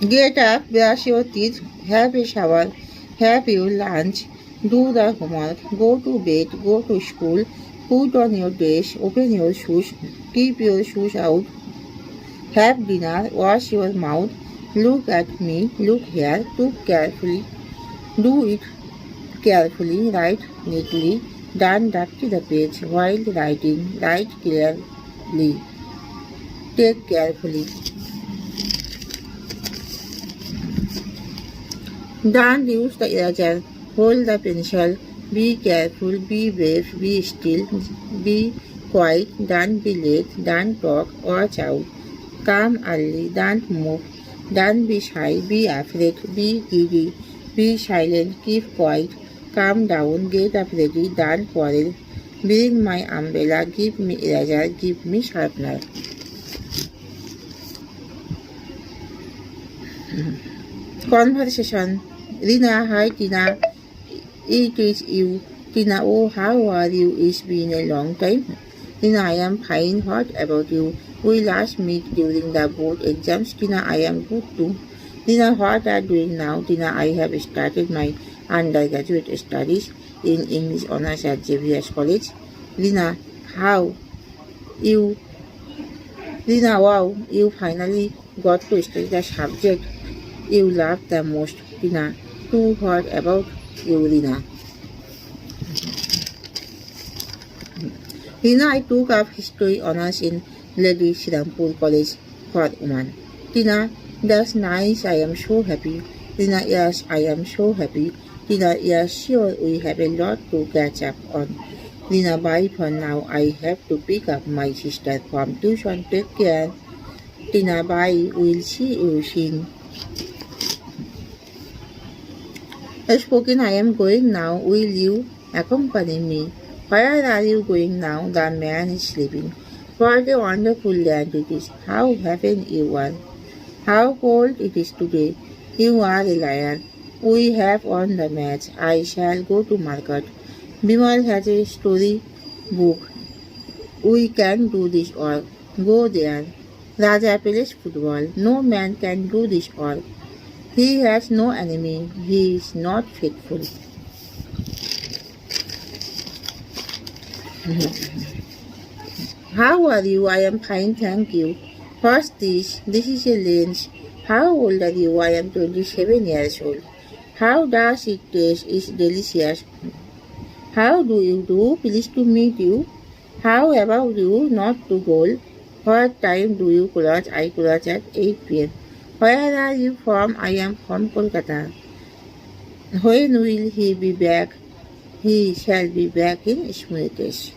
Get up, brush your teeth, have a shower, have your lunch, do the homework, go to bed, go to school, put on your dress, open your shoes, keep your shoes out, have dinner, wash your mouth, look at me, look here, look carefully, do it carefully, write neatly, don't dirty the page while writing, write clearly, take carefully. Don't use the eraser, hold the pencil, be careful, be brave, be still, be quiet, don't be late, don't talk, watch out, come early, don't move, don't be shy, be afraid, be greedy, be silent, keep quiet, calm down, get up ready, don't quarrel, bring my umbrella, give me eraser, give me sharpener. Conversation. Rina, hi Tina, it is you. Tina, oh how are you? It's been a long time. Tina, I am fine. What about you? We last meet during the board exams. Tina, I am good too. Tina, what are you doing now? Tina, I have started my undergraduate studies in English honors at Xavier's College. Rina, how? You? Rina, wow, you finally got to study the subject you love the most. Tina, too what about you, Rina? Rina, I took up history honors in Lady Shirampur College for Women. Tina, that's nice. I am so happy. Rina, yes, I am so happy. Tina, yes, sure, we have a lot to catch up on. Rina, bye for now. I have to pick up my sister from tuition. Take care. Tina, bye. We'll see you soon. Spoken, I am going now. Will you accompany me? Where are you going now? The man is sleeping. What a wonderful land it is. How happy you are. How cold it is today. You are a liar. We have won the match. I shall go to market. Bimal has a story book. We can do this all. Go there. Raja plays football. No man can do this all. He has no enemy. He is not faithful. How are you? I am fine, thank you. What's this? This is a lens. How old are you? I am 27 years old. How does it taste? It's delicious. How do you do? Pleased to meet you. How about you? Not to goal. What time do you close? I close at 8 p.m. Where are you from? I am from Kolkata. When will he be back? He shall be back in Smritis.